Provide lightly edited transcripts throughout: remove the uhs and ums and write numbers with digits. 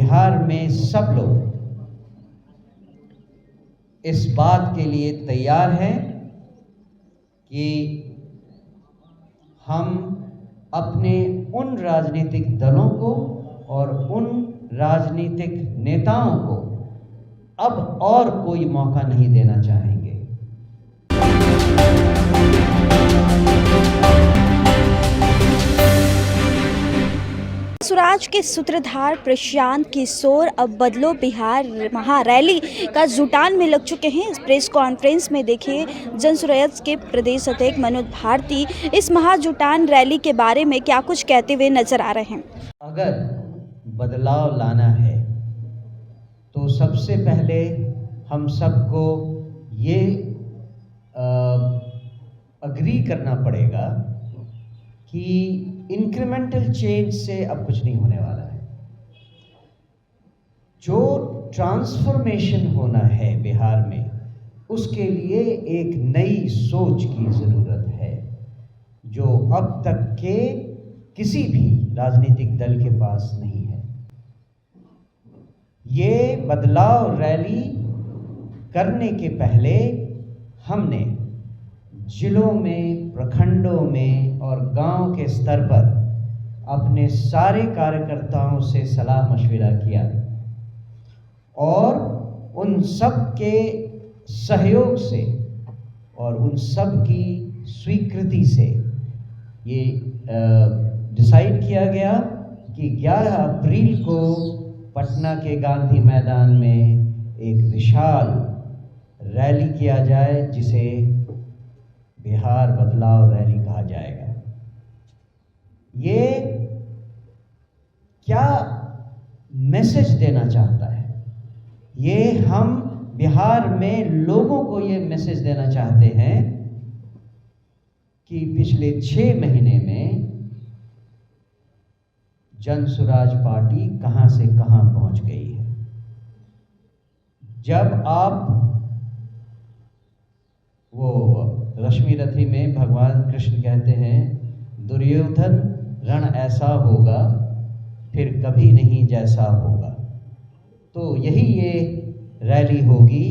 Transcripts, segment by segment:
बिहार में सब लोग इस बात के लिए तैयार हैं कि हम अपने उन राजनीतिक दलों को और उन राजनीतिक नेताओं को अब और कोई मौका नहीं देना चाहेंगे। स्वराज के सूत्रधार प्रशांत किशोर अब बदलो बिहार महारैली का जुटान में लग चुके हैं। इस प्रेस कॉन्फ्रेंस में देखिए जनसुराज के प्रदेश अध्यक्ष मनोज भारती इस महाजुटान रैली के बारे में क्या कुछ कहते हुए नजर आ रहे हैं। अगर बदलाव लाना है तो सबसे पहले हम सबको ये अग्री करना पड़ेगा कि इंक्रीमेंटल चेंज से अब कुछ नहीं होने वाला है। जो ट्रांसफॉर्मेशन होना है बिहार में, उसके लिए एक नई सोच की ज़रूरत है जो अब तक के किसी भी राजनीतिक दल के पास नहीं है। ये बदलाव रैली करने के पहले हमने जिलों में, प्रखंडों में और गांव के स्तर पर अपने सारे कार्यकर्ताओं से सलाह मशविरा किया और उन सब के सहयोग से और उन सब की स्वीकृति से ये डिसाइड किया गया कि 11 अप्रैल को पटना के गांधी मैदान में एक विशाल रैली किया जाए जिसे बिहार बदलाव रैली कहा जाएगा। ये क्या मैसेज देना चाहता है? ये हम बिहार में लोगों को ये मैसेज देना चाहते हैं कि पिछले 6 महीने में जनसुराज पार्टी कहां से कहां पहुंच गई है। जब आप वो रश्मि रथी में भगवान कृष्ण कहते हैं, दुर्योधन रण ऐसा होगा फिर कभी नहीं जैसा होगा, तो यही ये रैली होगी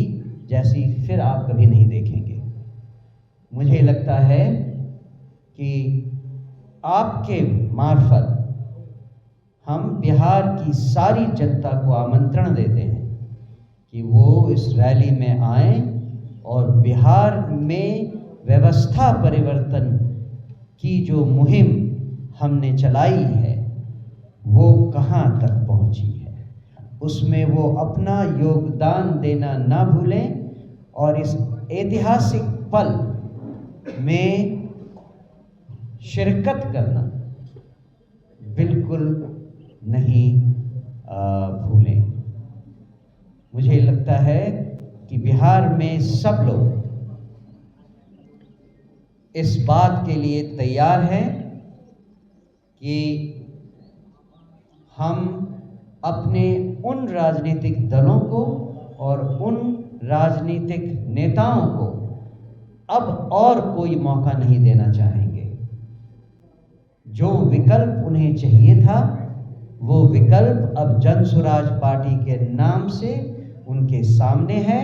जैसी फिर आप कभी नहीं देखेंगे। मुझे लगता है कि आपके मार्फत हम बिहार की सारी जनता को आमंत्रण देते हैं कि वो इस रैली में आएं और बिहार में व्यवस्था परिवर्तन की जो मुहिम हमने चलाई है वो कहां तक पहुंची है, उसमें वो अपना योगदान देना ना भूलें और इस ऐतिहासिक पल में शिरकत करना बिल्कुल नहीं भूलें। मुझे लगता है कि बिहार में सब लोग इस बात के लिए तैयार हैं कि हम अपने उन राजनीतिक दलों को और उन राजनीतिक नेताओं को अब और कोई मौका नहीं देना चाहेंगे। जो विकल्प उन्हें चाहिए था वो विकल्प अब जनसुराज पार्टी के नाम से उनके सामने है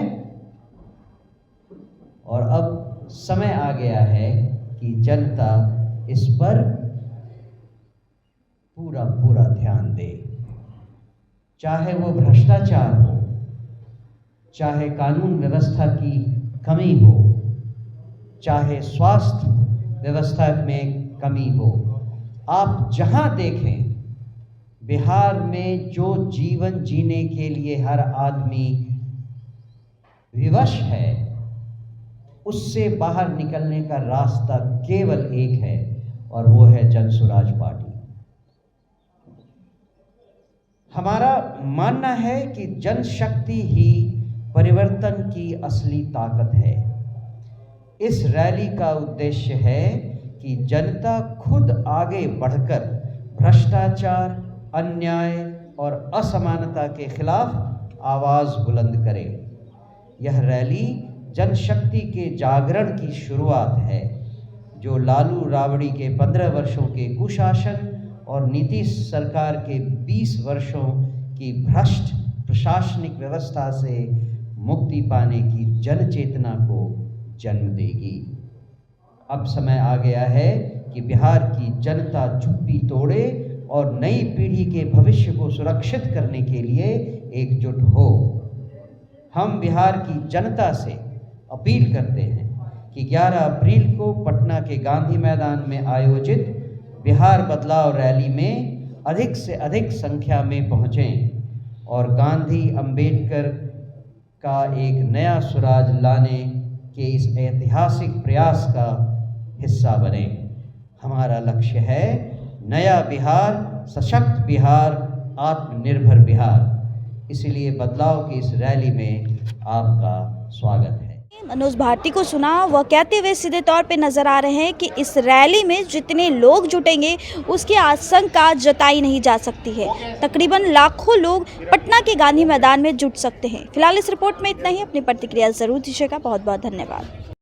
और अब समय आ गया है कि जनता इस पर पूरा ध्यान दे। चाहे वो भ्रष्टाचार हो, चाहे कानून व्यवस्था की कमी हो, चाहे स्वास्थ्य व्यवस्था में कमी हो, आप जहां देखें बिहार में जो जीवन जीने के लिए हर आदमी विवश है, उससे बाहर निकलने का रास्ता केवल एक है और वो है जनसुराज पार्टी। हमारा मानना है कि जनशक्ति ही परिवर्तन की असली ताकत है। इस रैली का उद्देश्य है कि जनता खुद आगे बढ़कर भ्रष्टाचार, अन्याय और असमानता के खिलाफ आवाज बुलंद करे। यह रैली जनशक्ति के जागरण की शुरुआत है जो लालू राबड़ी के 15 वर्षों के कुशासन और नीतीश सरकार के 20 वर्षों कि भ्रष्ट प्रशासनिक व्यवस्था से मुक्ति पाने की जन चेतना को जन्म देगी। अब समय आ गया है कि बिहार की जनता चुप्पी तोड़े और नई पीढ़ी के भविष्य को सुरक्षित करने के लिए एकजुट हो। हम बिहार की जनता से अपील करते हैं कि 11 अप्रैल को पटना के गांधी मैदान में आयोजित बिहार बदलाव रैली में अधिक से अधिक संख्या में पहुँचें और गांधी अंबेडकर का एक नया स्वराज लाने के इस ऐतिहासिक प्रयास का हिस्सा बने। हमारा लक्ष्य है नया बिहार, सशक्त बिहार, आत्मनिर्भर बिहार। इसलिए बदलाव की इस रैली में आपका स्वागत है। मनोज भारती को सुना, वह कहते हुए सीधे तौर पे नजर आ रहे हैं कि इस रैली में जितने लोग जुटेंगे उसकी आशंका जताई नहीं जा सकती है। तकरीबन लाखों लोग पटना के गांधी मैदान में जुट सकते हैं। फिलहाल इस रिपोर्ट में इतना ही। अपनी प्रतिक्रिया जरूर दीजिएगा। बहुत बहुत धन्यवाद।